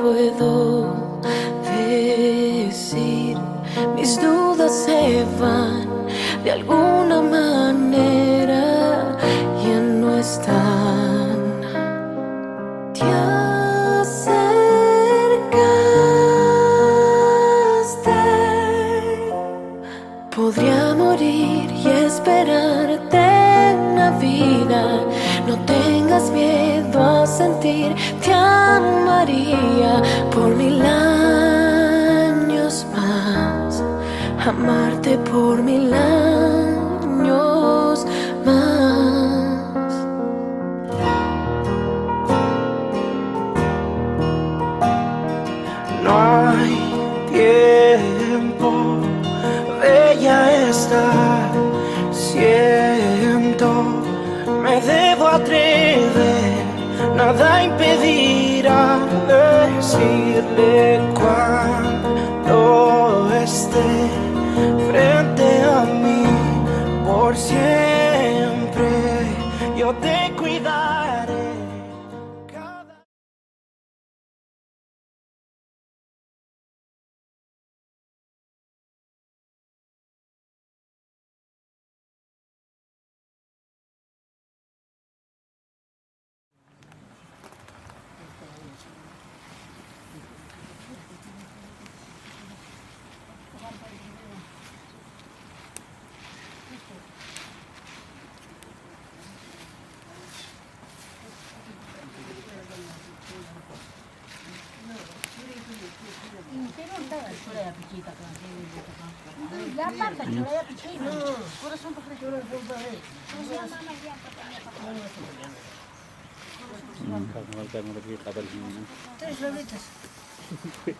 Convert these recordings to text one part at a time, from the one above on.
puedo decir, mis dudas se van de alguna manera, ya no están. Te acercaste, podría morir y esperarte en la vida. No tengas miedo a sentir, te amaría por 1000 años más, amarte por 1000 años más. No hay tiempo, bella estar, siento, me debo atrever, nada impedirá decirle cuando esté frente a mí. Por siempre yo te cuidaré. Tres labritas. Tres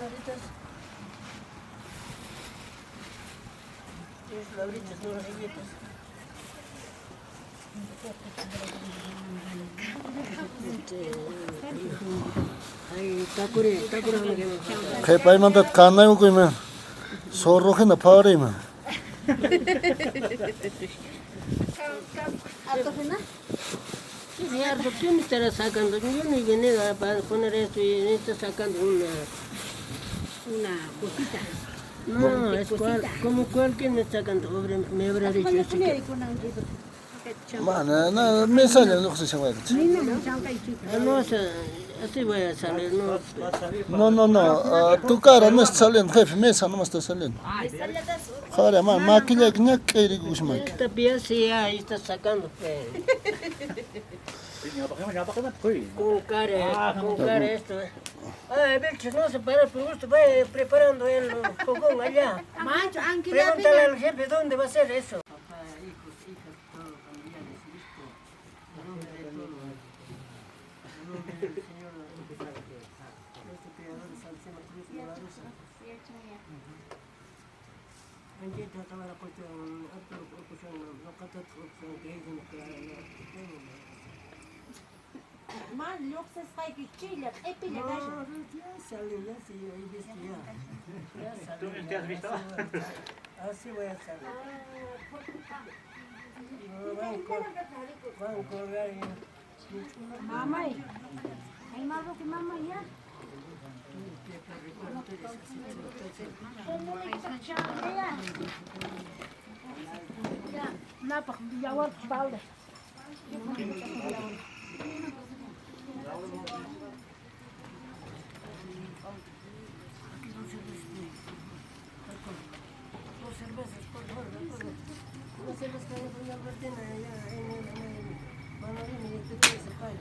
labritas. Tres labritas, no las galletas. Kaya pa iman tat kanay mo ko iman. Sorro ka na pare iman. Sí, Gerardo, ¿qué me estará sacando? Yo ni vine para poner esto y me está sacando una cosita. No, es como cualquier me está sacando, me habrá dicho eso. Mana na mesanya no se llama. No, así voy a salir, no. No. Tu cara no está saliendo, jefe, mesa no está saliendo. Joder, man, máquina que no quiere gusman. Esta pieza sí, ahí está sacando. Con cara esto. Ay, Belchis, no se para por gusto, va preparando el fogón allá. Pregúntale al jefe dónde va a ser eso. Papá, hijos, hijas, todos familiares, listo. En nombre de todos. En nombre del Señor, nuestro Creador, Santísima Cruz de la Rosa. Bendito toda la cuestión, no canta corrupción, que es una Man, yoksa saygı çiğler, epiyle no, gaşı. ya salió, ya sí, ahí viste ya. Ya salió. ¿Te has visto? Así voy a salir. Van a colgar ya. Mamay. Ay marro ki mama ya. Ya, ne yapalım? Bir yavur baldı. Dos cervezas, por favor, no se les cae por la cortina allá en el Manolín y este que se cae.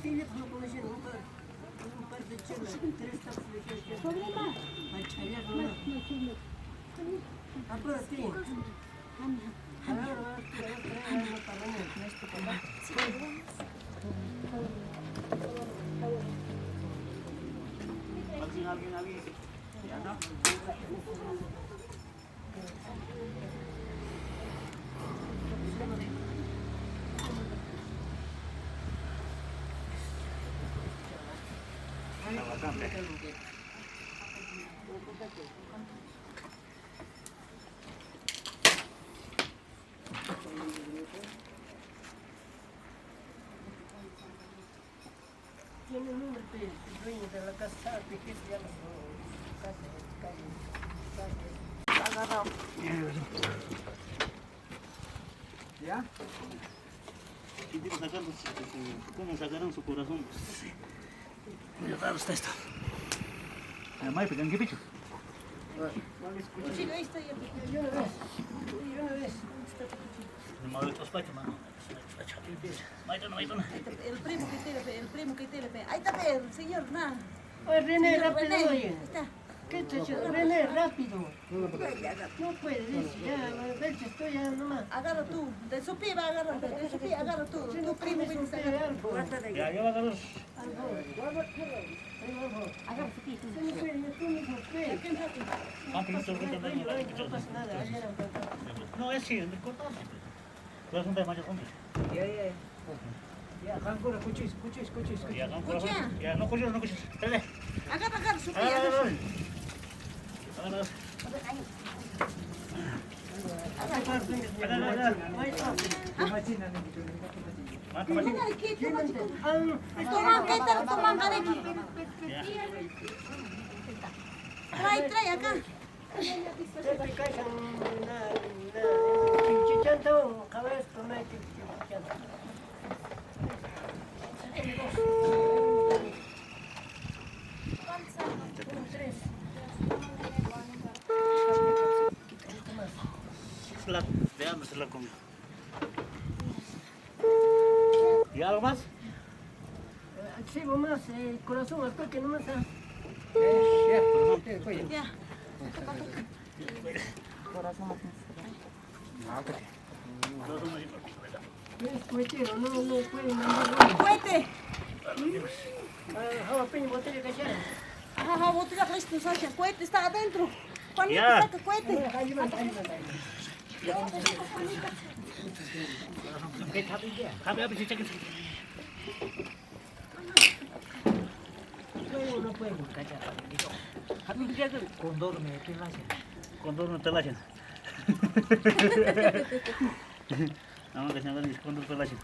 Teléfono conociendo un par de chelas, 3 tazas de queso. Problema. Al chayar, ¿no? Apúrate. Tiene el nombre del dueño de la casa, de que se llama ¿Ya? ¿Cómo sacaron su corazón? Muy raro está esto. Además, ¿qué picho? Sí, ahí está ya. Yo una vez. El madre de los pachos, mano. El primo que tiene, ahí está el señor, nada. Oye, René, rápido, René, oye. ahí está. ¿Qué te hecho? René, rápido. No puedes decir, ya, vete, estoy ya nomás. Agarra tú, de su pie va a agarrar, de su pie agarra tú, tu primo viene a sacar. Ya, yo agarro. Agarra su pie. No pasa nada, ayer No, es sí, me cortamos. Tú eres un de mayor hombre. ya, Jancura, cuchis. Ya, no, Escucha. ya, no cuchillo. Dale. Agarra su pie. Agarra. Toma, aquí. Trae acá. Te cajan chichantón, cabeza, tomate, chichantón. Déjame hacer la comida. ¿Y algo más? Sí, más, corazón, al toque nomás. Ya. Es cuetero, no pueden mandar. Cuete. Jalapeño, botella cachara. Ajá, botella de esto, Sasha. Cuete está adentro. Juanito, Ya. saca cuete. No pueden cachar. Condor no te la hacen. Vamos a ver mis condor te la hacen.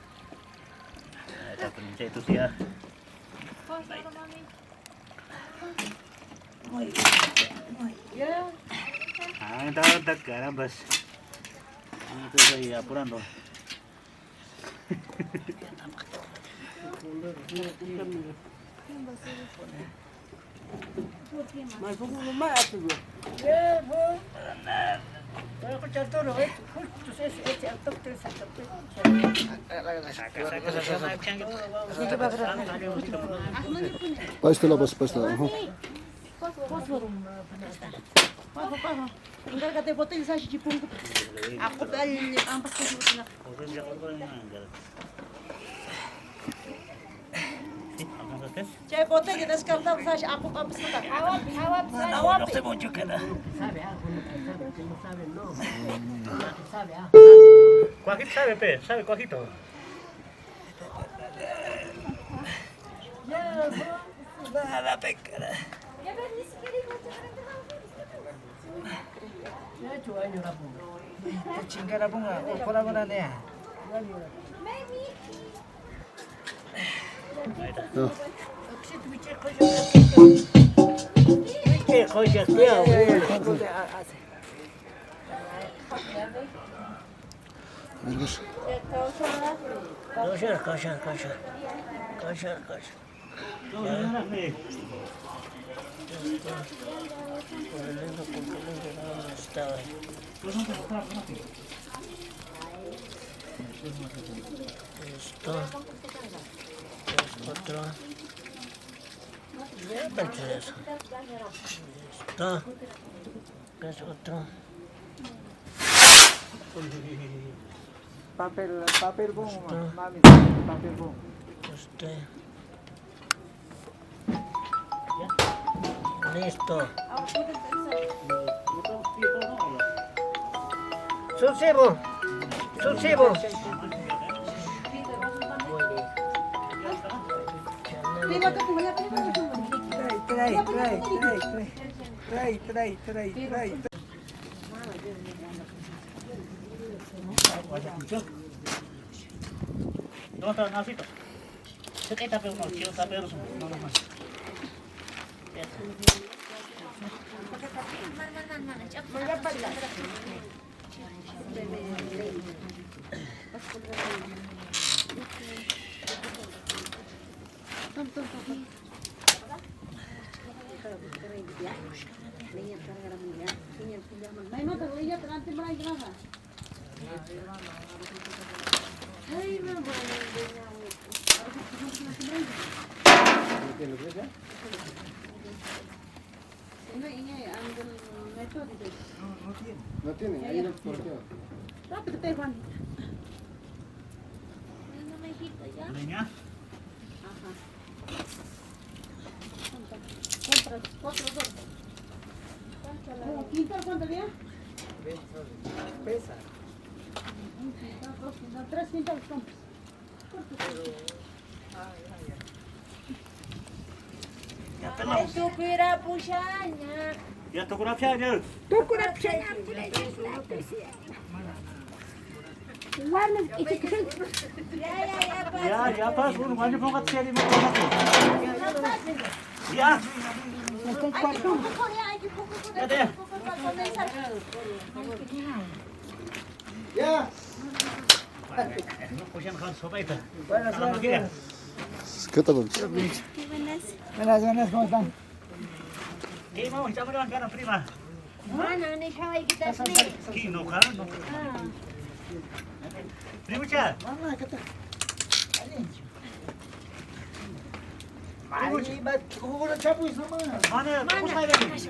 Está pinche tu tía. Ya. Ah, está carambas. Estoy ahí apurando. Ya, vos. Para escuchar todo, justo ese al toque de esa Paistela bas, paistela. Fósforo. Paso. Encárgate de botella, Sasha, de punto. Aku balik, ampas ke sini. Cek botella descartado, Sasha, aku ampas ke sini. Awap. No sé mucho que nada. sabe algo, que no sabe, no. Sabe algo. Cuajito sabe, pe, sabe cuajito. Ya, Nada, pe, cara. ya 8 años la pongo. Chingada bunga, por la nea. ¿Qué joya, tío? Vergis. Coxa. Otro. Ya pensé eso. Esto. Es otro. Papel bom, mami, papel bom. Este. Listo. Susivo. Trae. Vaya mucho. ¿Dónde está el nacito? Se te tapé uno, quiero tapar uno más. No tiene, ahí no por qué. Rápido, te Juan. Leña. Otro, dos. ¿Quintal cuánto había? Pesa. Un quintal, dos quintales, 3 quintales compras. Ya pelamos. Tu pira puxanya. Ya tocó una piña. Tu pira puxanya. Ya pas, uno manja ponga tseli mo ponga. Ya. Ya deh. Ya. No pusieron kan sopa itu. Buenas Salam lagi ya. noches. ¿Qué tal? Buenas, ¿cómo están? Ini mau coba dengan kanan prima. Mana ni kawai kita sini. Kino kan? Prima cha. Mama, kata. Mari, bat, kukuha chapu sama. Mana? Kamu saya lagi.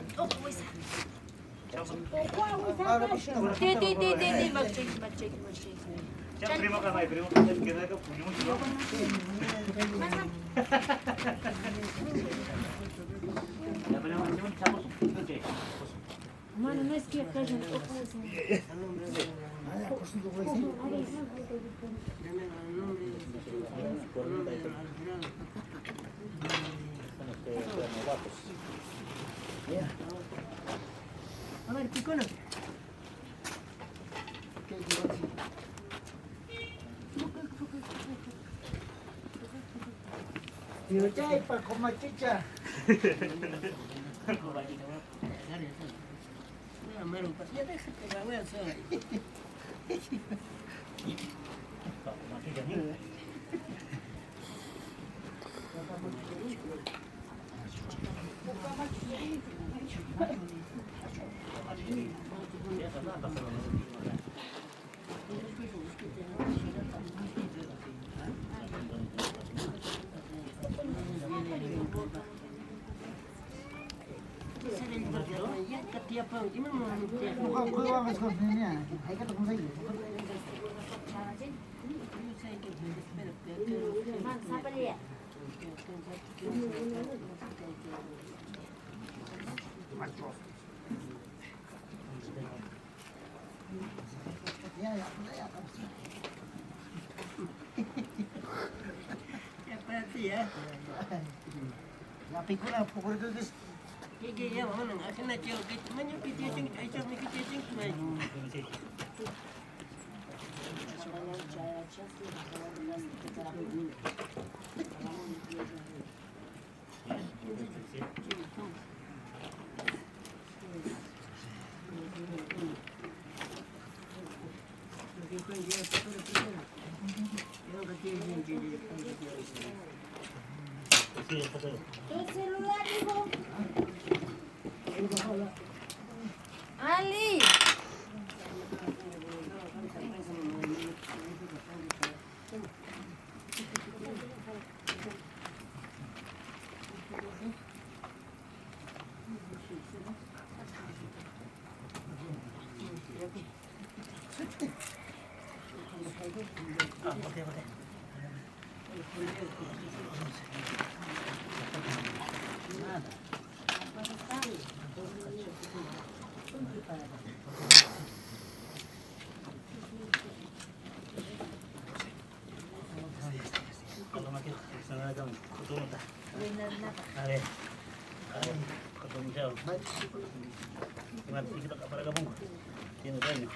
Di, mag-check. Jangan prima kan, mai prima kan kita ke punya musuh. Ya benar macam campur itu je. Mana no es que acá A ver, picono. Yo chay pa comer chicha. Ya déjate la wea sola. Kuha mas ko niya. Ay ka to kung sa'yo. Ya para ti, ya. Lapi ko na, pukul ko gusto. Gigi, ya, mana? Akan nak jauh kita mana kita cing, aisyah ni kita cing tu lagi. Tu celular, hijo. Ali. Kalau makin sana jam ketemu dah. Are, ketemu jauh. Nanti kita pada gabung. Ini tanya.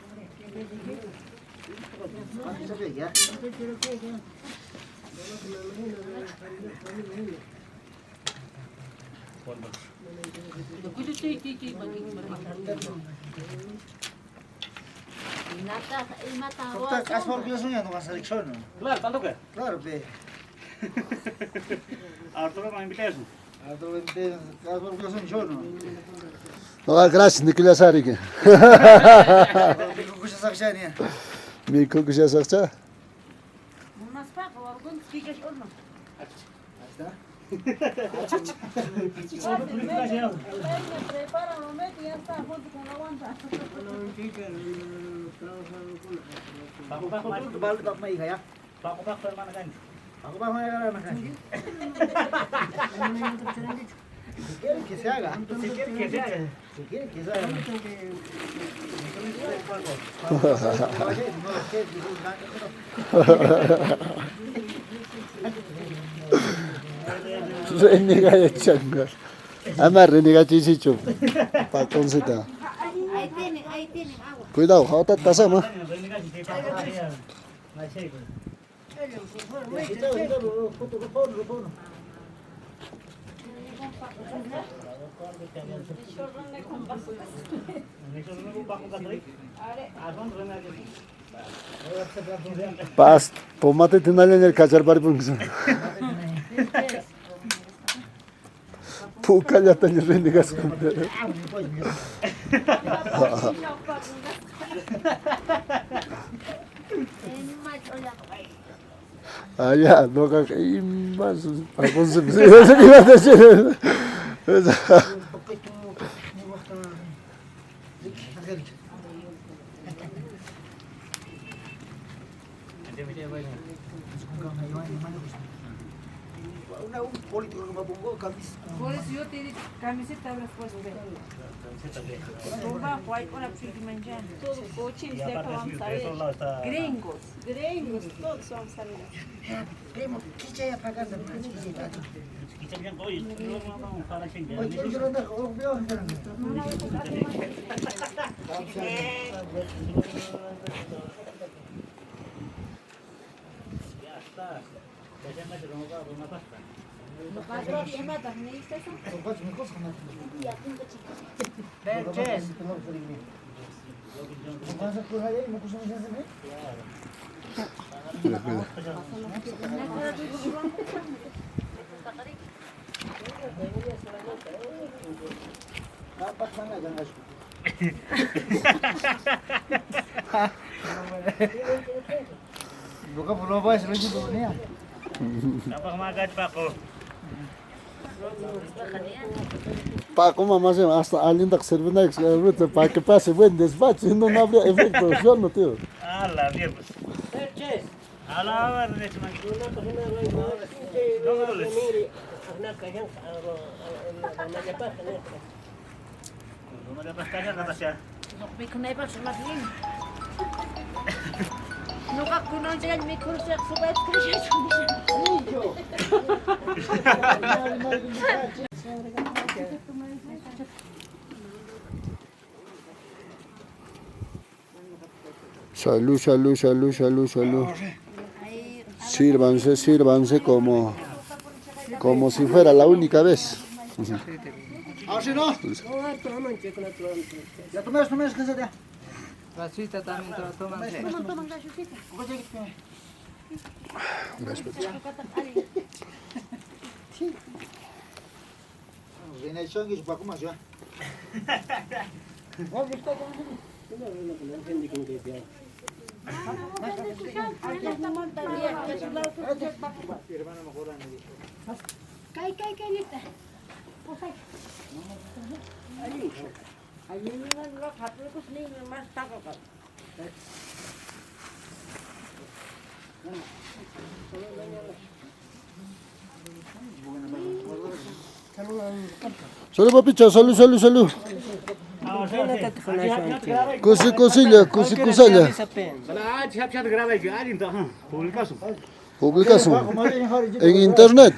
Ano sabi ya? Kota kasar biasanya no selection. Claro, tanto que. Claro, pe. Arturo não invita isso. Ato pe kasar biasanya show no. Oa, gracias, Nicolas Arike. Kucha sakshani. Miko kuja sakça. Unas paco, algún stickers o no. Prepara, lo mete y ya está, junto con la guanta. Paco Paco Bal bak mai kaya. Paco Paco hermana kan. Aku bak mai kaya makan. Quiere que se haga. Si quiere que se haga. Si quiere que se haga. Reniga yetişenler. Hemen reniga çiçiçim. Pakoncita. Ahí tienen agua. Cuidado, hata tasa mı? Pas, pomate tinalen el kaçar bari bunun. Puka yatan reniga sıkıntı. Ya, no kakain más. Pakonsa bize yazık ilan Un político que me pongo camisa. Por eso yo te digo, camiseta habrás puesto. Roba, white, una manjar. Todo coche, Y aparte eso lado está. Gringos, todos vamos a salir. Primo, ¿qué ya ya pagando? Kita bilang kau itu orang para sing. Oye, yo no dejo, veo. Ya está. Biasanya di rumah pasta. Benches. Dapat mana jangan. Buka pulau boy selagi dunia. Apa kemagat Paco? Paco mamá se hasta alguien tak servina para que pase buen despacho y no habría efecto, yo no tío. Ala, bien pues. Benches. Ala, a ver, de hecho, no le pasas nada ya. No me conectas más bien. Nunca conocí a mi curso de Salud, salud, salud, salud, salud. Sírvanse, sírvanse como si fuera la única vez. Así no. Ya tomas que se da. La suita también te lo toman. Toman galletita. Viene el chonguis para comer ya. Salud papicha, salud, salud, salud. Kusi kusilla, kusi kusalla. Publicación. En internet.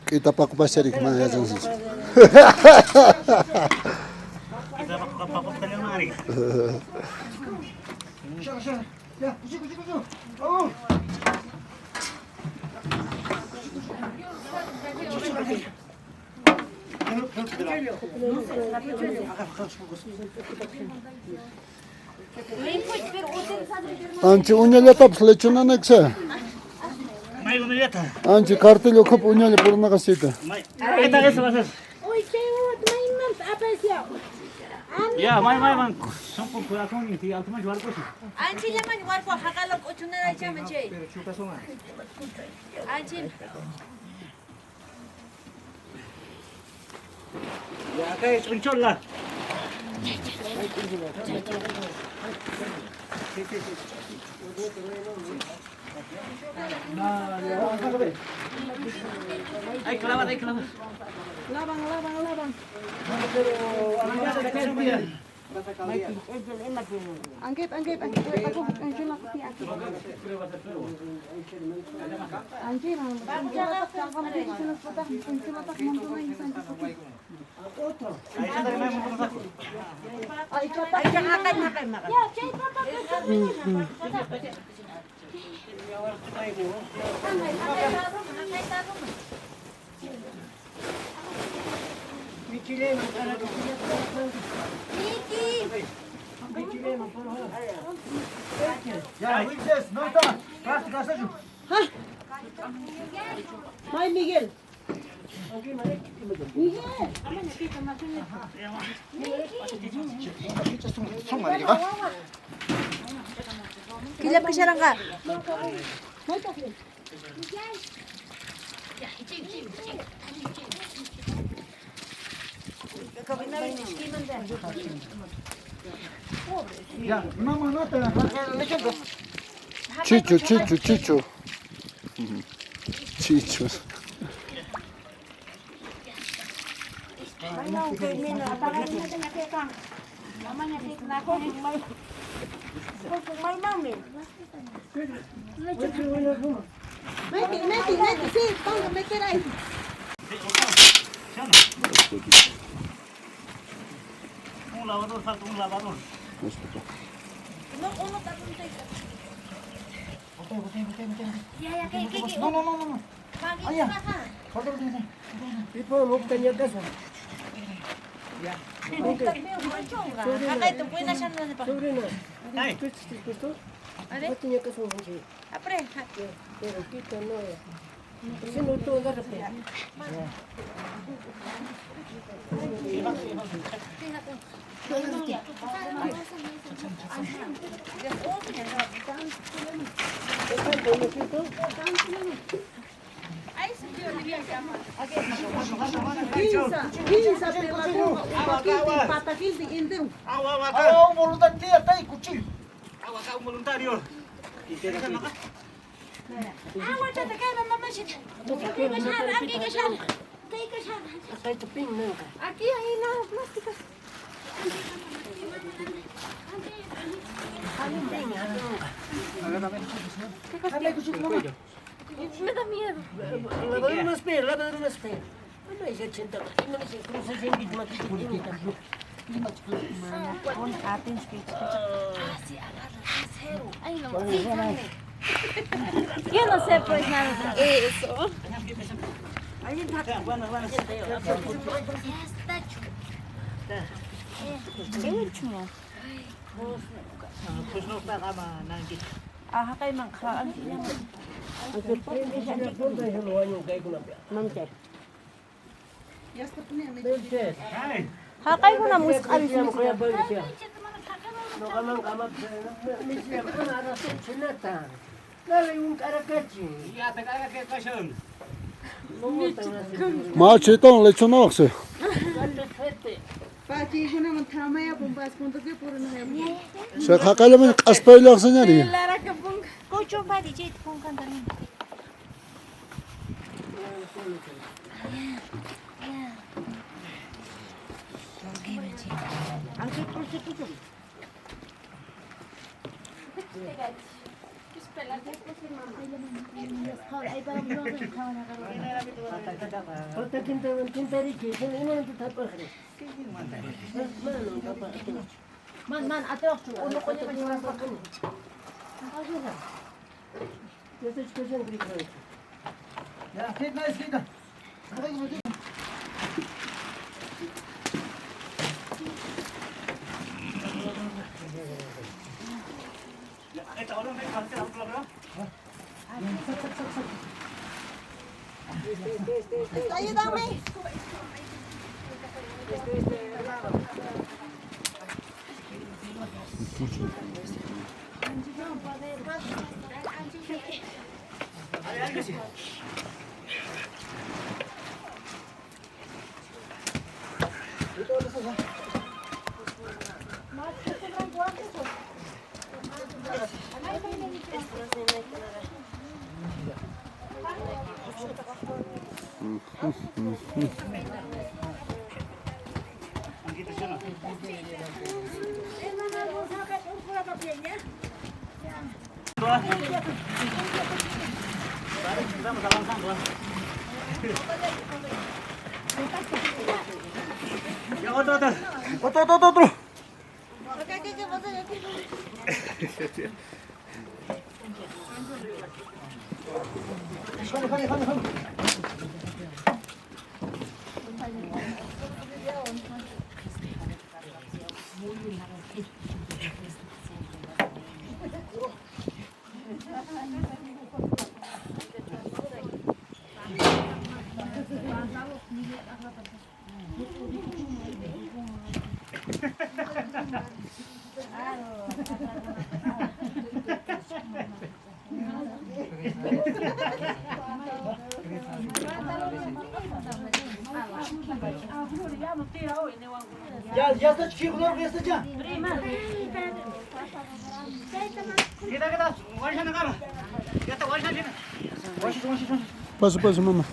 Kita paku pasarik man yazan siz. Kita papapunta lang mari. Ya, kucu, kucu, kucu. Oh. Anchi unyale tap slechuna nekse. May gumilita. Anchi kartel okup unyale puruna kasita. May. Ay tayo sa basas. Oy, kaya may mams apesya. Ya, may man. Sampung kurakon ti altuma jual ko. Anchi llaman igual ko hakalo ochunera chama che. Anchi. Ya kay uncol lah. Ay kelawat. Labang. Angkit. Aku anjir aku pi aku. Anjir, Ya, Wildes, no está. Gasta, yo. May Miguel. Kila pisarang ka. Ya, mama no te Chichu. Chichu. Mete, sí, vamos a meter ahí. Un lavador, falta un lavador. Uno está punta. Ya, ¿qué? No. Allá. Tipo, 먹다 녀가서. Acá te pueden hacer nada para. 소리는 Ay. 그sto? A ver, 같은 녀가서 오지. apre. Pero quita no. Si no todo da repente. Quinza pela rua, pata 15 inteiro. Awa ka. Ah, un voluntario está ahí, cuchillo. Awa ka un voluntario. Aguanta, kaya mama siya. Aquí ka siya. Sai tu pin nunca. Aquí, ahí, no, plástica. Me da miedo. Lavador unos pelos. Bueno, ahí se sienta. No me se cruza sin misma que tiene tampoco. Ay, no, yo no sé pues nada de eso. Bueno. Pues no pagaba nanti. Ah, kay mangkaan. Ay. Hakay ko na muskal No kaman kamat. Misiya ka na arasin sinata. Dale un caracachi. Ya te carga que cachón. Ma chetan lechuna akse. Pati ko naman tama ya pumpas punto ke puro na yun. Sa kakala man kaspayla akse nyari. Lara ka pong kocho pa di chit kung kanta rin. Man, atrás, uno con el Ja, geht mal, geht mal. Ayúdame. Estamos avanzando. Ya, otro. Ya está chico, ya está ya. Kita, warisnya nakama. Kita warisnya sini. Paso, mamá.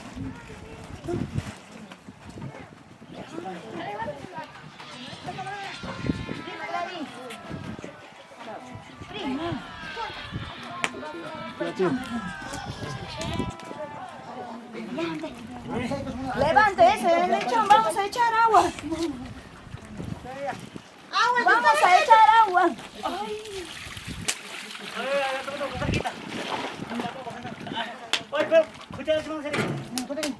Levante ese lechón, vamos a echar agua. Vamos a echar agua. Oye, pero, escucha, cuma sini.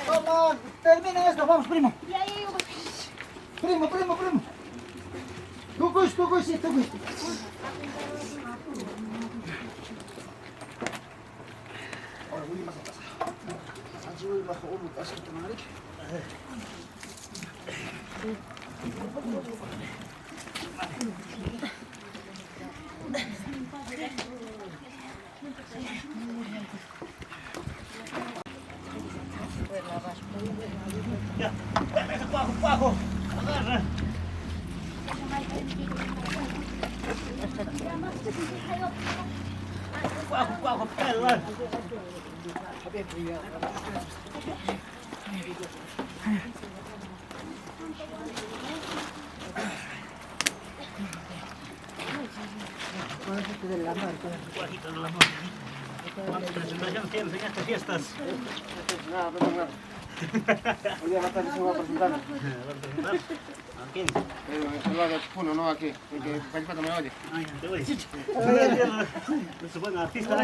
Vamos, termina esto, vamos, primo. Primo. Tukuy, sí. Ya, cuajo. Agarra. Cuajo, pelan. Cuajito de la mar. ¿Cuántas presentaciones tienes en estas fiestas? Hoy día Natal se va a presentar. ¿A quién? Uno, no aquí, porque Paipata me oye. Ay, te voy. Se pone artista. Al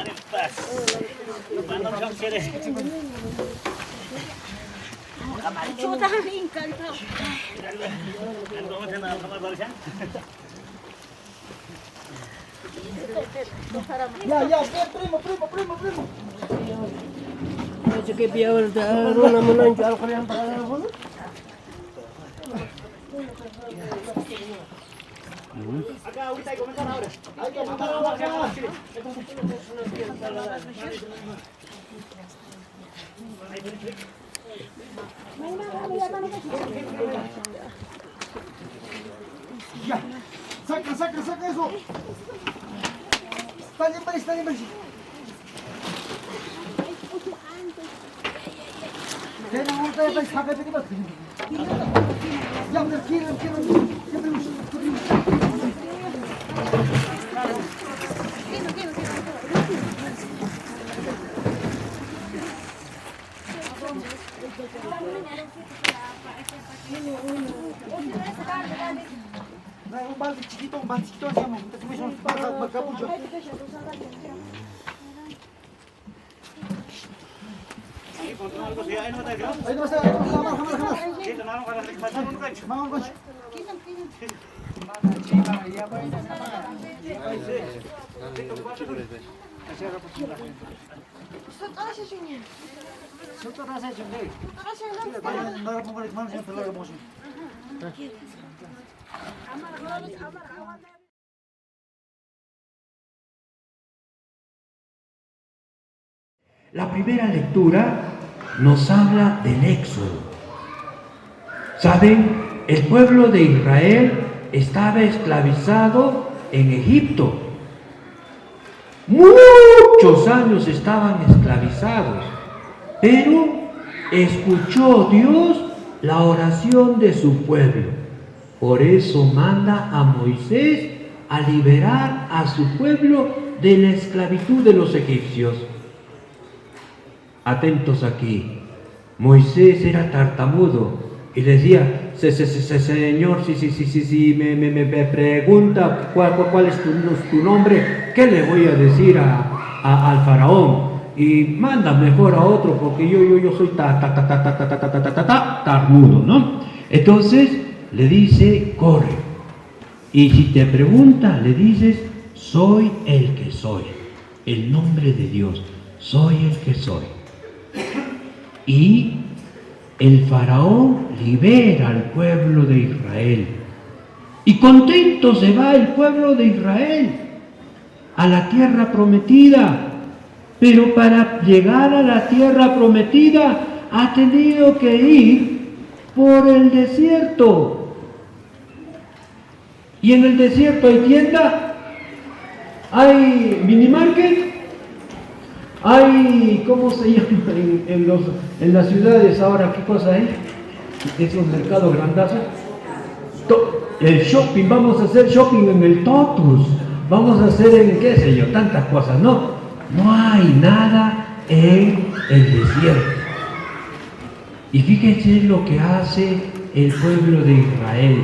en paz. Cuando no quiere. Ya, primo. Macam ke biar orang menonjol kalian pada apa? Acá ahorita hay que comenzar ahora. Hay que apuntar ahora acá. Ya. Saca eso. Está bien. Kailangan mo tayo sakay pa diba? Yan, kiran. Un balde chiquito hacíamos. Entonces para capucho. Ahí no está el grano. Ahí no está, jamás. Sí, tomaron para pasar un gancho. Vamos, gancho. La primera lectura nos habla del Éxodo. ¿Saben? El pueblo de Israel estaba esclavizado en Egipto. Muchos años estaban esclavizados, pero escuchó Dios la oración de su pueblo. Por eso manda a Moisés a liberar a su pueblo de la esclavitud de los egipcios. Atentos aquí, Moisés era tartamudo y decía, Señor, si me pregunta cuál es tu nombre, ¿qué le voy a decir al faraón? Y manda mejor a otro porque yo soy tartamudo, ¿no? Entonces le dice, corre. Y si te pregunta, le dices, soy el que soy, el nombre de Dios, soy el que soy. Y el faraón libera al pueblo de Israel. Y contento se va el pueblo de Israel a la tierra prometida. Pero para llegar a la tierra prometida ha tenido que ir por el desierto. Y en el desierto hay tienda, hay minimarket, hay, ¿cómo se llama en las ciudades ahora? ¿Qué cosa hay? Esos mercados grandazos. El shopping, vamos a hacer shopping en el Totus, vamos a hacer en qué sé yo, tantas cosas. No hay nada en el desierto. Y fíjense lo que hace el pueblo de Israel.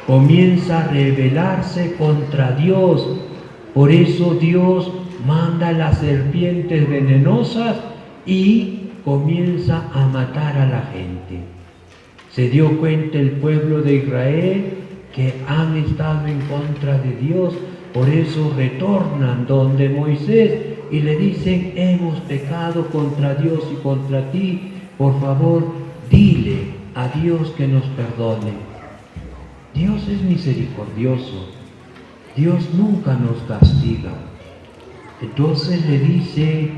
Comienza a rebelarse contra Dios. Por eso Dios manda las serpientes venenosas y comienza a matar a la gente. Se dio cuenta el pueblo de Israel que han estado en contra de Dios, por eso retornan donde Moisés y le dicen, hemos pecado contra Dios y contra ti, por favor, dile a Dios que nos perdone. Dios es misericordioso, Dios nunca nos castiga. Entonces le dice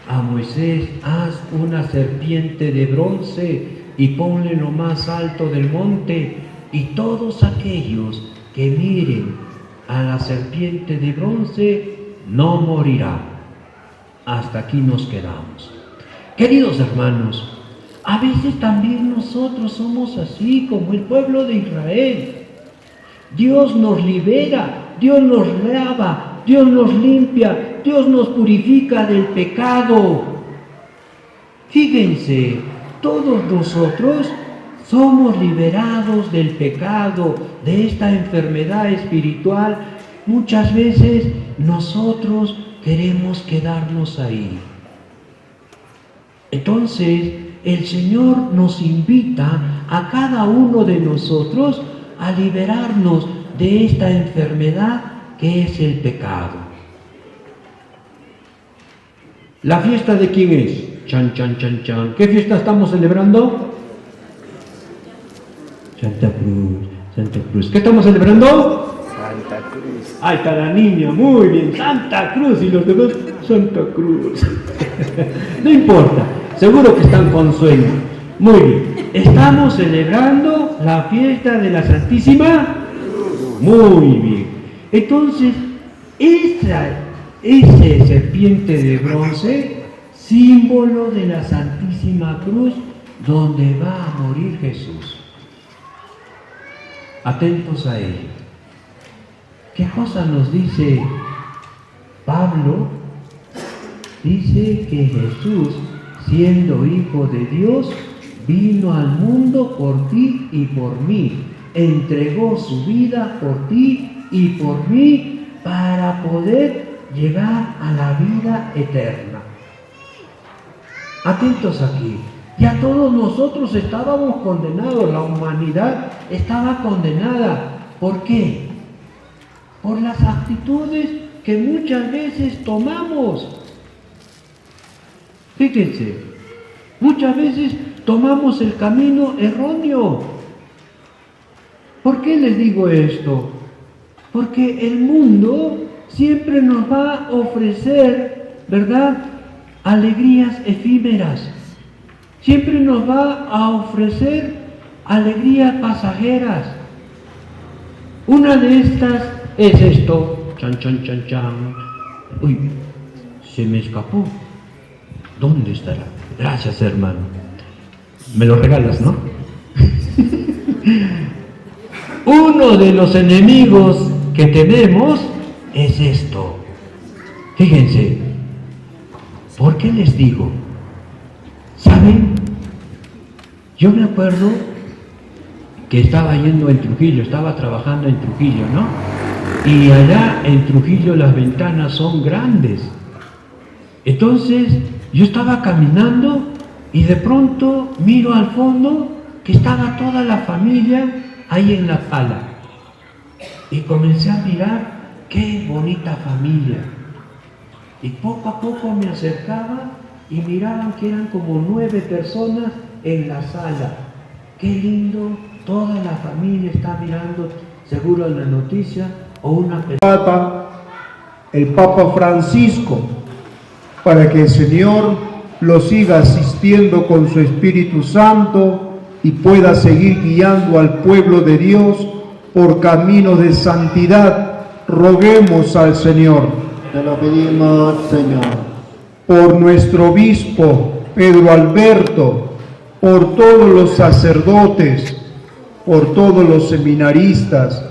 a Moisés, haz una serpiente de bronce y ponle lo más alto del monte, y todos aquellos que miren a la serpiente de bronce no morirán. Hasta aquí nos quedamos. Queridos hermanos, a veces también nosotros somos así como el pueblo de Israel. Dios nos libera, Dios nos lava, Dios nos limpia, Dios nos purifica del pecado. Fíjense, todos nosotros somos liberados del pecado, de esta enfermedad espiritual. Muchas veces nosotros queremos quedarnos ahí. Entonces, el Señor nos invita a cada uno de nosotros a liberarnos de esta enfermedad que es el pecado. ¿La fiesta de quién es? Chan, chan, chan, chan. ¿Qué fiesta estamos celebrando? Santa Cruz, Santa Cruz. ¿Qué estamos celebrando? Ahí está la niña, muy bien, Santa Cruz y los demás, Santa Cruz. No importa, seguro que están con sueño. Muy bien, estamos celebrando la fiesta de la Santísima. Muy bien, entonces, ese serpiente de bronce, símbolo de la Santísima Cruz, donde va a morir Jesús. Atentos a ello. ¿Qué cosa nos dice Pablo? Dice que Jesús, siendo Hijo de Dios, vino al mundo por ti y por mí. Entregó su vida por ti y por mí para poder llegar a la vida eterna. Atentos aquí. Ya todos nosotros estábamos condenados, la humanidad estaba condenada. ¿Por qué? Por las actitudes que muchas veces tomamos. Fíjense, muchas veces tomamos el camino erróneo. ¿Por qué les digo esto? Porque el mundo siempre nos va a ofrecer, ¿verdad?, alegrías efímeras. Siempre nos va a ofrecer alegrías pasajeras. Una de estas es esto. Chan, chan, chan, chan. Uy, se me escapó. ¿Dónde estará? Gracias, hermano. Me lo regalas, ¿no? Uno de los enemigos que tenemos es esto. Fíjense, ¿por qué les digo? ¿Saben? Yo me acuerdo que estaba yendo en Trujillo, estaba trabajando en Trujillo, ¿no? Y allá en Trujillo las ventanas son grandes. Entonces yo estaba caminando y de pronto miro al fondo que estaba toda la familia ahí en la sala. Y comencé a mirar, qué bonita familia. Y poco a poco me acercaba y miraban que eran como 9 personas en la sala. Qué lindo, toda la familia está mirando, seguro en la noticia, o una persona. El Papa Francisco, para que el Señor lo siga asistiendo con su Espíritu Santo y pueda seguir guiando al pueblo de Dios por caminos de santidad. Roguemos al Señor. Te lo pedimos, Señor. Por nuestro obispo Pedro Alberto, por todos los sacerdotes, por todos los seminaristas,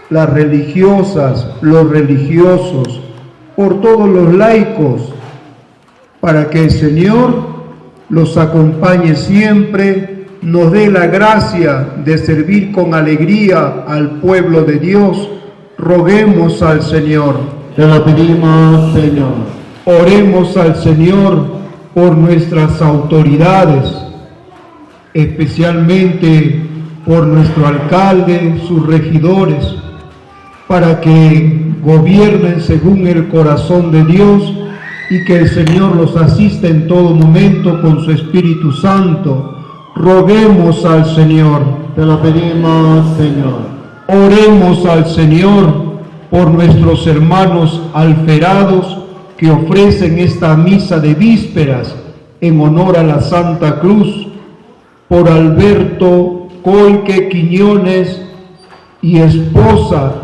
las religiosas, los religiosos, por todos los laicos, para que el Señor los acompañe siempre, nos dé la gracia de servir con alegría al pueblo de Dios. Roguemos al Señor. Te lo pedimos, Señor. Oremos al Señor por nuestras autoridades, especialmente por nuestro alcalde, sus regidores, para que gobiernen según el corazón de Dios y que el Señor los asista en todo momento con su Espíritu Santo. Roguemos al Señor. Te lo pedimos, Señor. Oremos al Señor por nuestros hermanos alferados que ofrecen esta misa de vísperas en honor a la Santa Cruz, por Alberto Coique Quiñones y esposa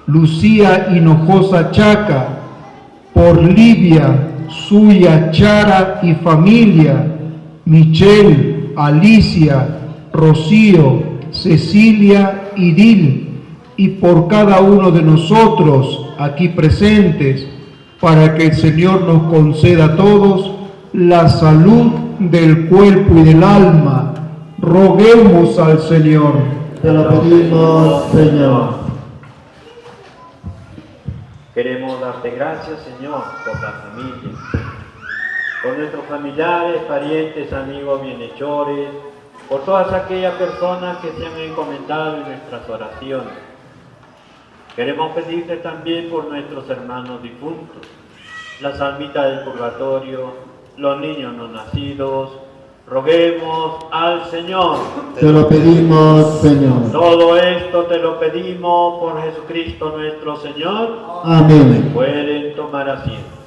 Lucía Hinojosa Chaca, por Livia, Suya Chara y familia, Michelle, Alicia, Rocío, Cecilia y Dil, y por cada uno de nosotros aquí presentes, para que el Señor nos conceda a todos la salud del cuerpo y del alma. Roguemos al Señor. Te lo pedimos, Señor. Queremos darte gracias, Señor, por la familia, por nuestros familiares, parientes, amigos, bienhechores, por todas aquellas personas que se han encomendado en nuestras oraciones. Queremos pedirte también por nuestros hermanos difuntos, las almitas del purgatorio, los niños no nacidos, Roguemos al Señor. Te lo pedimos, Señor. Todo esto te lo pedimos por Jesucristo nuestro Señor. Amén. Pueden tomar asiento.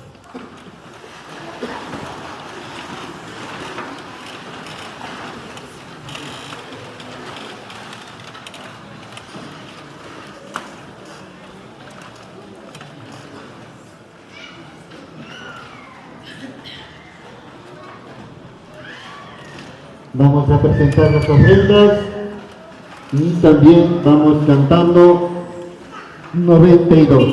Vamos a presentar las ofrendas y también vamos cantando 92.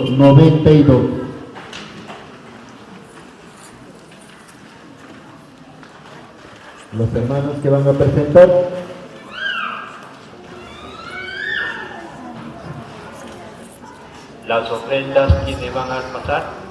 Los hermanos que van a presentar. Las ofrendas, ¿quiénes van a pasar?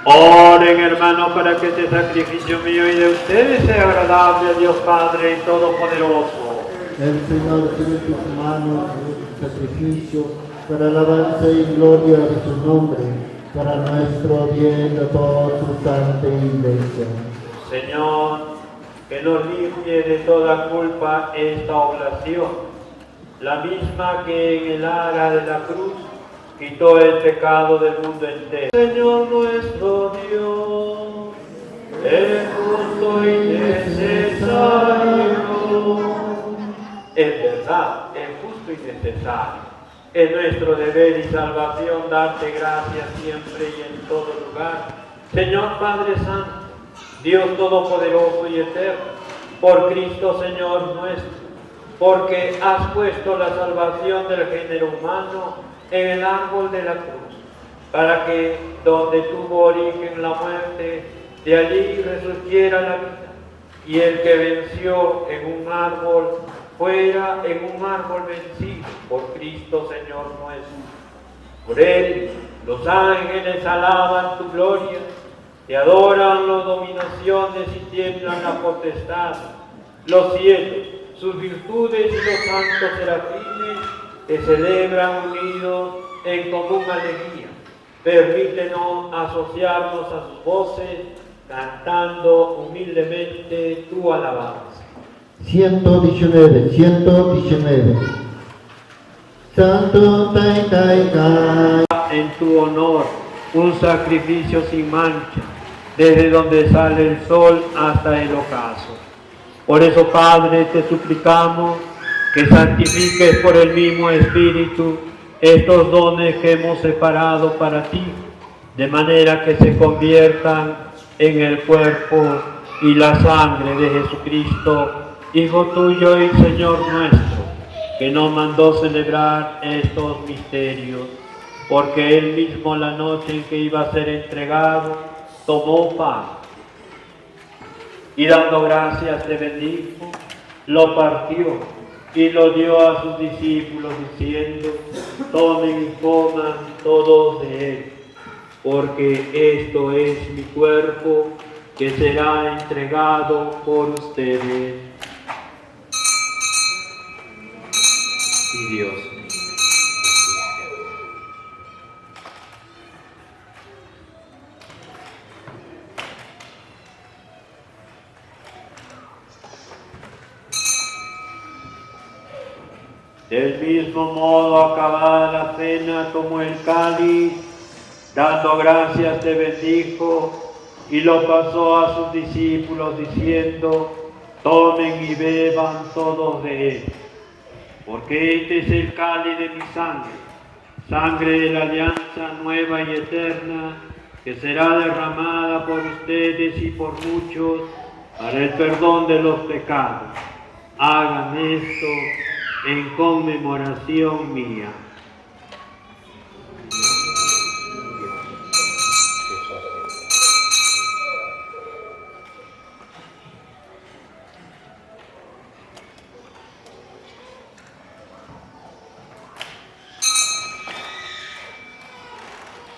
Oren, hermanos, para que este sacrificio mío y de ustedes sea agradable a Dios Padre Todopoderoso. El Señor tiene tus manos el sacrificio para alabanza y gloria de su nombre, para nuestro bien de toda su santa iglesia. Señor, que nos limpie de toda culpa esta oblación, la misma que en el ara de la cruz quitó el pecado del mundo entero. Señor nuestro Dios, es justo y necesario. Es verdad, es justo y necesario. Es nuestro deber y salvación darte gracias siempre y en todo lugar. Señor Padre Santo, Dios Todopoderoso y Eterno, por Cristo Señor nuestro, porque has puesto la salvación del género humano en el árbol de la cruz, para que donde tuvo origen la muerte, de allí resurgiera la vida, y el que venció en un árbol fuera en un árbol vencido por Cristo Señor nuestro. Por él los ángeles alaban tu gloria, te adoran las dominaciones y tiemblan la potestad, los cielos, sus virtudes y los santos serafines te celebran unidos en común alegría. Permítenos asociarnos a sus voces, cantando humildemente tu alabanza. 119. Santo Tai Tai Tai. En tu honor, un sacrificio sin mancha, desde donde sale el sol hasta el ocaso. Por eso, Padre, te suplicamos que santifiques por el mismo Espíritu estos dones que hemos separado para ti, de manera que se conviertan en el cuerpo y la sangre de Jesucristo, Hijo tuyo y Señor nuestro, que nos mandó celebrar estos misterios, porque Él mismo la noche en que iba a ser entregado, tomó pan y dando gracias te bendijo, lo partió y lo dio a sus discípulos diciendo: tomen y coman todos de él, porque esto es mi cuerpo que será entregado por ustedes. Y Dios. Del mismo modo, acabada la cena, tomó el cáliz, dando gracias te bendijo, y lo pasó a sus discípulos diciendo: tomen y beban todos de él, porque este es el cáliz de mi sangre, sangre de la alianza nueva y eterna, que será derramada por ustedes y por muchos para el perdón de los pecados. Hagan esto en conmemoración mía.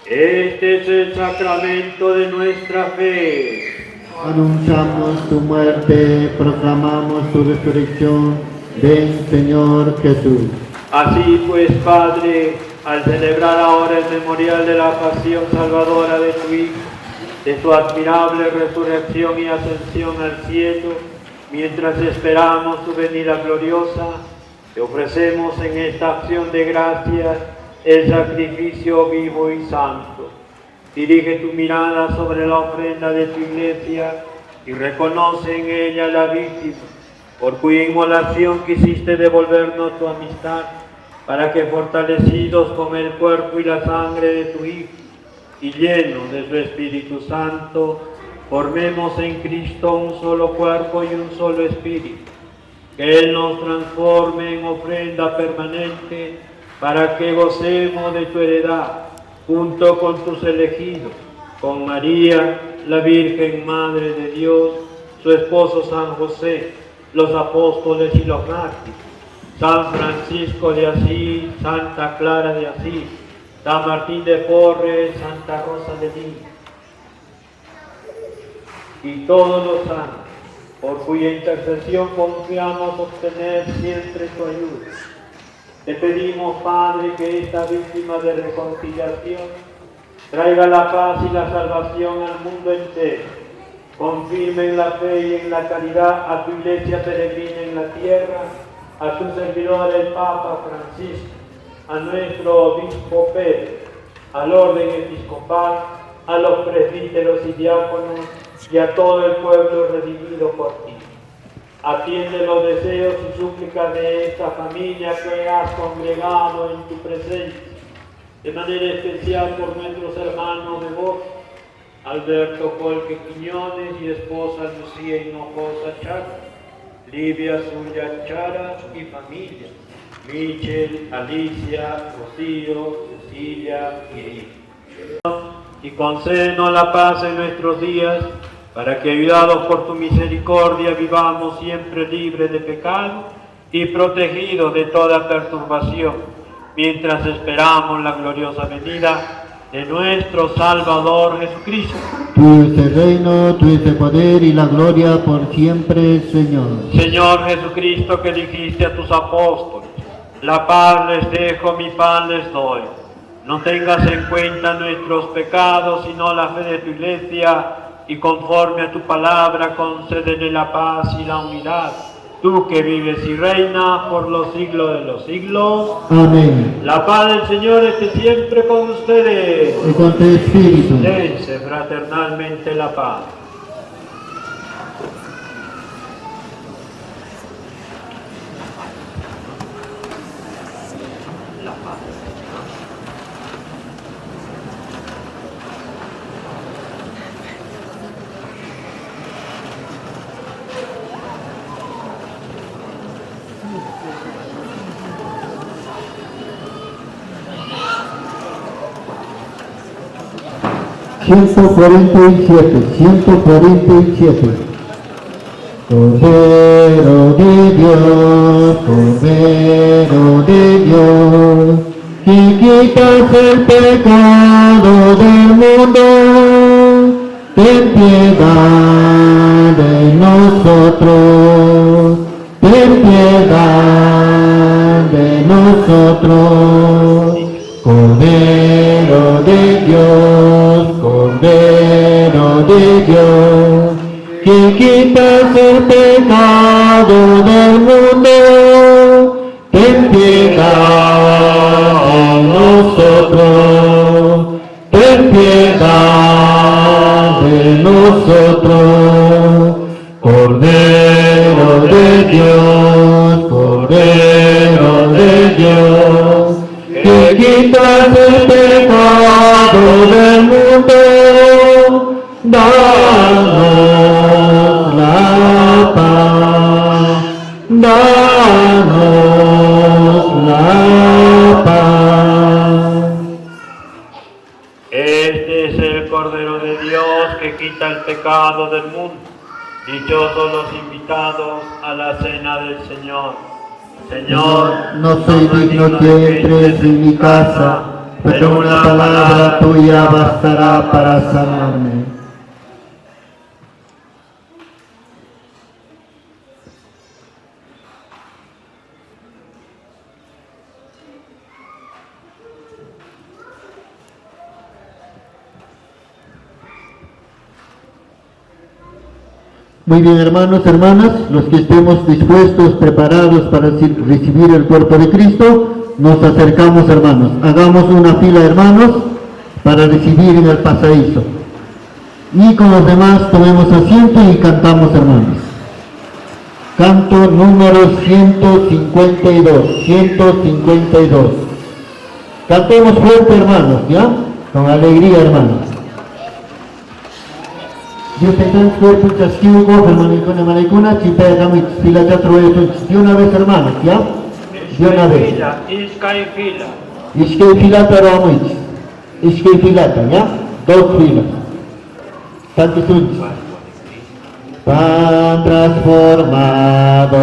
Este es el sacramento de nuestra fe. Anunciamos tu muerte, proclamamos tu resurrección. Ven, Señor Jesús. Así pues, Padre, al celebrar ahora el memorial de la pasión salvadora de tu Hijo, de su admirable resurrección y ascensión al cielo, mientras esperamos su venida gloriosa, te ofrecemos en esta acción de gracias el sacrificio vivo y santo. Dirige tu mirada sobre la ofrenda de tu iglesia y reconoce en ella la víctima, por cuya inmolación quisiste devolvernos tu amistad, para que fortalecidos con el cuerpo y la sangre de tu Hijo, y llenos de su Espíritu Santo, formemos en Cristo un solo cuerpo y un solo espíritu. Que Él nos transforme en ofrenda permanente, para que gocemos de tu heredad, junto con tus elegidos, con María, la Virgen Madre de Dios, su esposo San José, los apóstoles y los mártires, San Francisco de Asís, Santa Clara de Asís, San Martín de Porres, Santa Rosa de Lima, y todos los santos, por cuya intercesión confiamos obtener siempre tu ayuda. Te pedimos, Padre, que esta víctima de reconciliación traiga la paz y la salvación al mundo entero. Confirme en la fe y en la caridad a tu iglesia peregrina en la tierra, a tu servidor el Papa Francisco, a nuestro obispo Pedro, al orden episcopal, a los presbíteros y diáconos y a todo el pueblo redimido por ti. Atiende los deseos y súplicas de esta familia que has congregado en tu presencia, de manera especial por nuestros hermanos devotos, Alberto Colque Quiñones y esposa Lucía Hinojosa Chara, Livia Zulia Chara y familia, Michel, Alicia, Rocío, Cecilia y Irene. Y concédenos la paz en nuestros días, para que, ayudados por tu misericordia, vivamos siempre libres de pecado y protegidos de toda perturbación, mientras esperamos la gloriosa venida de nuestro Salvador Jesucristo. Tuyo es el reino, tuyo es el poder y la gloria por siempre, Señor. Señor Jesucristo, que dijiste a tus apóstoles: la paz les dejo, mi paz les doy. No tengas en cuenta nuestros pecados, sino la fe de tu iglesia, y conforme a tu palabra concédele la paz y la unidad. Tú que vives y reinas por los siglos de los siglos. Amén. La paz del Señor esté siempre con ustedes. Y con tu espíritu. Dense fraternalmente la paz. La paz. 147. Cordero de Dios, que quitas el pecado del mundo, ten piedad de nosotros, ten piedad de nosotros. Cordero de Dios, que quitas el pecado del mundo, ten piedad de nosotros, ten piedad de nosotros. Cordero de Dios, que quitas el pecado del mundo, danos la paz, danos la paz. Este es el Cordero de Dios que quita el pecado del mundo. Dichosos los invitados a la cena del Señor. Señor, no soy digno que entres en mi casa, pero una palabra tuya bastará para sanarme. Muy bien, hermanos, hermanas, los que estemos dispuestos, preparados para recibir el cuerpo de Cristo, nos acercamos, hermanos. Hagamos una fila, hermanos, para recibir en el pasadizo. Y con los demás tomemos asiento y cantamos, hermanos. Canto número 152. Cantemos fuerte, hermanos, ¿ya? Con alegría, hermanos. Dios te dan cuerpo chasquiugo, hermanicuna, chipea gamit, fila teatro de una vez, hermanos, ¿ya? De una vez. Isque fila pero amuich. Isque filata, ¿ya? Dos filas. Tanto sunch. Pan transformado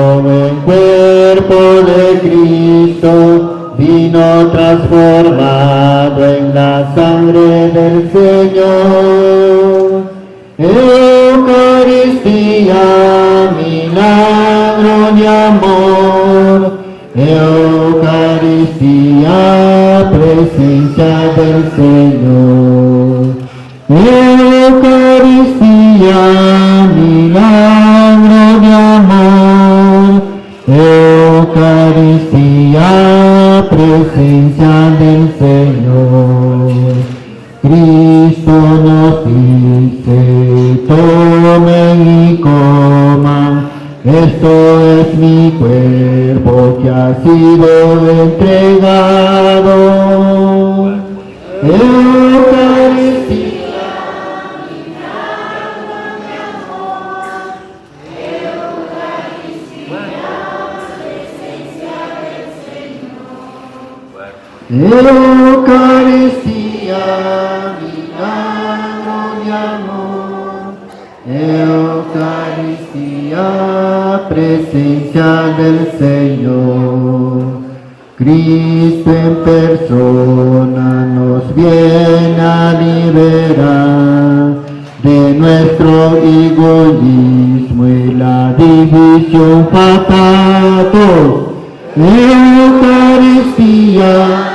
en cuerpo de Cristo, vino transformado en la sangre del Señor. Eucaristía, milagro de amor. Eucaristía, presencia del Señor. Eucaristía, milagro de amor. Eucaristía, presencia del Señor. Cristo nos dice, tomen y coman, esto es mi cuerpo que ha sido entregado. Eucaristía, Eucaristía, milagro de amor. Eucaristía, presencia del Señor. Cristo en persona nos viene a liberar de nuestro egoísmo y la división fatal. Eucaristía,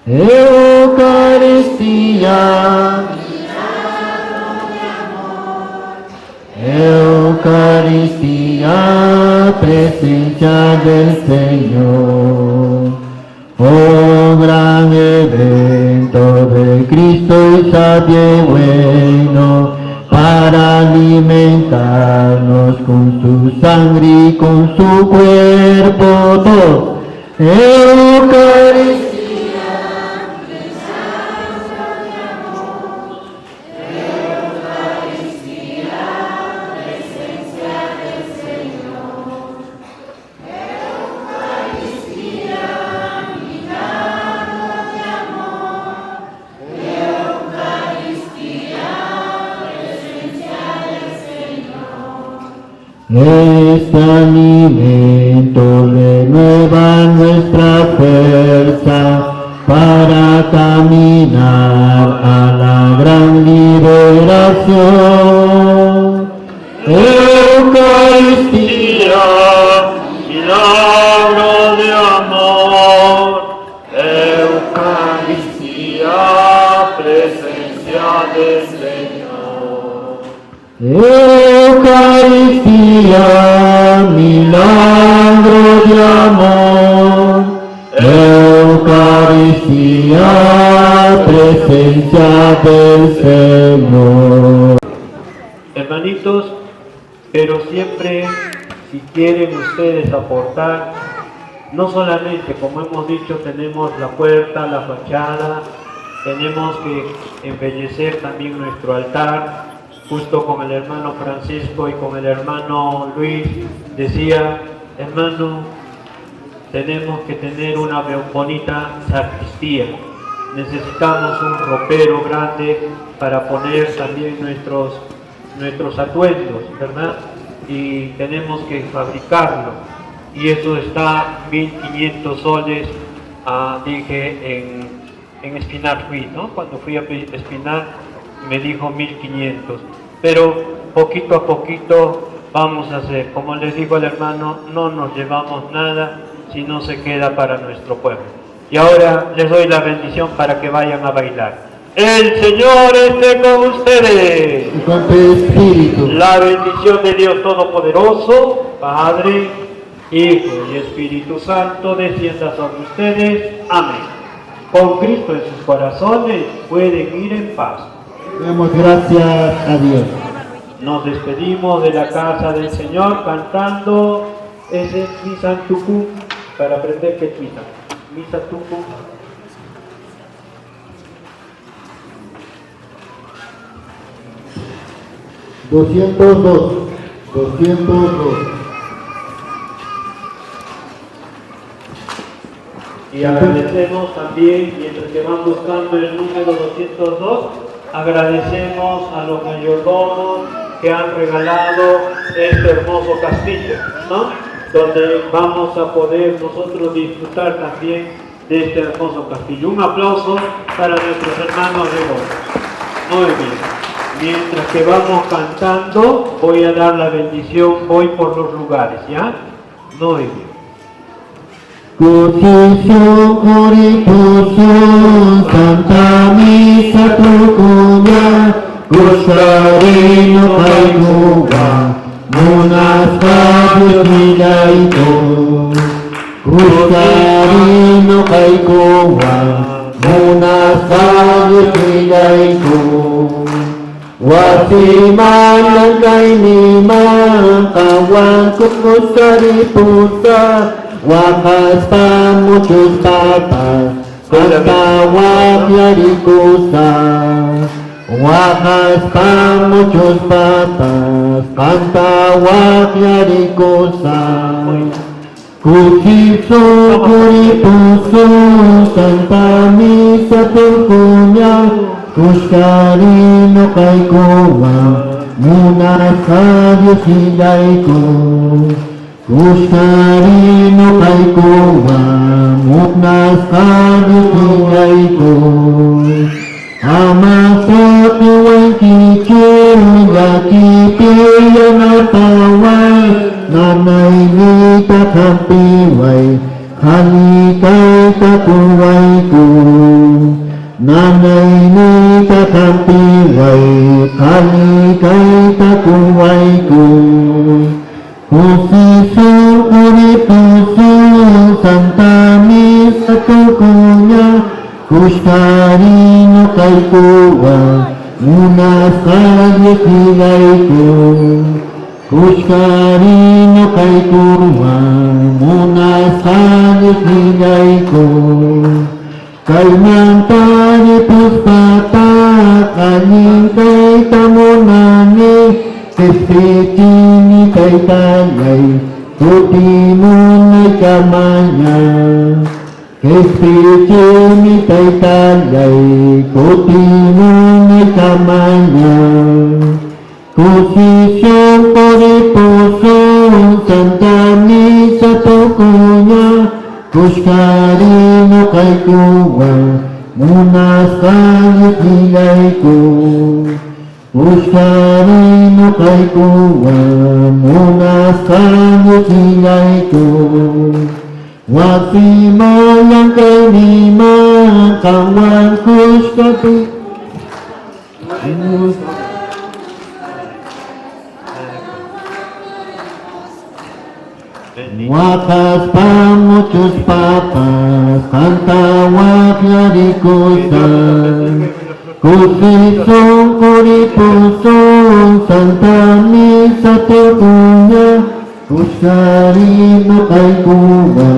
Eucaristía, Eucaristía, presencia del Señor. Oh gran evento de Cristo y sabio y bueno, para alimentarnos con su sangre y con su cuerpo. Eucaristía. Este alimento renueva nuestra fuerza para caminar a la gran liberación. Eucaristía, milagro de amor. Eucaristía, presencia del Señor. Eucaristía, milagro de amor. Eucaristía, presencia del Señor. Hermanitos, pero siempre, si quieren ustedes aportar, no solamente, como hemos dicho, tenemos la puerta, la fachada, tenemos que embellecer también nuestro altar, justo con el hermano Francisco y con el hermano Luis, decía, hermano, tenemos que tener una bonita sacristía, necesitamos un ropero grande para poner también nuestros atuendos, ¿verdad? Y tenemos que fabricarlo, y eso está 1500 soles, dije en Espinar fui, ¿no? Cuando fui a Espinar me dijo 1500, pero poquito a poquito vamos a hacer, como les digo al hermano, no nos llevamos nada si no se queda para nuestro pueblo. Y ahora les doy la bendición para que vayan a bailar. El Señor esté con ustedes. Y con tu espíritu. La bendición de Dios Todopoderoso, Padre, Hijo y Espíritu Santo, descienda sobre ustedes. Amén. Con Cristo en sus corazones pueden ir en paz. Demos gracias a Dios. Nos despedimos de la casa del Señor cantando ese Misa Tucú para aprender quechua. Misa Tucú. $202. Y agradecemos también, mientras que van buscando el número 202, agradecemos a los mayordomos que han regalado este hermoso castillo, ¿no? Donde vamos a poder nosotros disfrutar también de este hermoso castillo. Un aplauso para nuestros hermanos de hoy. Muy bien. Mientras que vamos cantando, voy a dar la bendición, voy por los lugares, ¿ya? Muy bien. Crucifixión, Oripución, Santa Misa Tucuña, Gustarino Caicuba, Munas Cabios Milaito, Gustarino Caicuba, Munas Cabios Milaito, Wasiman Kainiman, Kawan Kukusaripusa, Wakas pa muchos papas, Kanta wakyarikusa. Wakas pa muchos papas, Kanta wakyarikusa. Kuchipso kuripuso, Santa Misa Tucuña, Kuskarino Kaikuwa, Munas Cabios Milaito. Kustarino Kaikuwa, Munas Cabios Milaito. Amasaki Wankichu, Yakipiya Natawai, Nanainita Kampiwai, Halikai Takuwaiku. Nanainita Kampiwai, Halikai Takuwaiku. Kusiso Kuripuso, Santa Misa Tucuña, Kustarino Kaikuwa, Munas Cabios Milaito. Kustarino Kaikuwa, Munas Cabios Milaito. Kaimantani Puspata, Kalingkay Tamonani, Kespitini Kaitanay, Tutimunay Kamanya. Kespitini Kaitanay, Tutimunay Kamanya. Posición por reposo, Santa Misa tokunya, Kushkarino kaikuwa, Munas kayu hilaiku. Kushkarino kaikuwa, Munas kayu hilaiku. Wasimayang kelima, kawan kushkatu. Wakas pa muchos papas, canta wakyarikusan. Kusison kuripuson, Santa Misa tokunya, Kuskarino kaikuwa,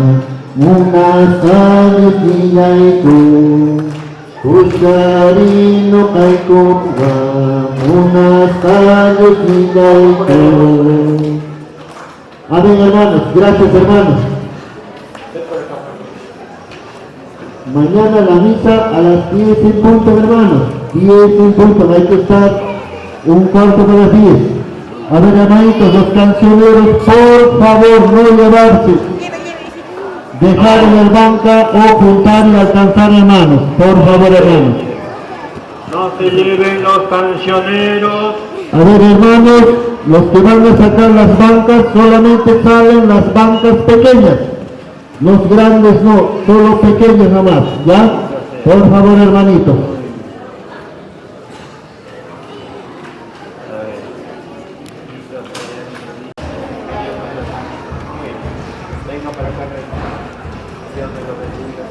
Munas kayu hilaiku. Kuskarino kaikuwa, Munas kayu hilaiku. Amén, hermanos. Gracias, hermanos. Mañana la misa a las 10 en punto, hermanos. 10 en punto. Hay que estar un cuarto para las 10. A ver, hermanitos, los cancioneros, por favor, no llevarse. Dejar en el banca o juntar y alcanzar, hermanos. Por favor, hermanos. No se lleven los cancioneros. A ver, hermanos, los que van a sacar las bancas, solamente salen las bancas pequeñas. Los grandes no, solo pequeños nomás, ¿ya? Por favor, hermanito. Venga para acá, Dios me lo bendiga.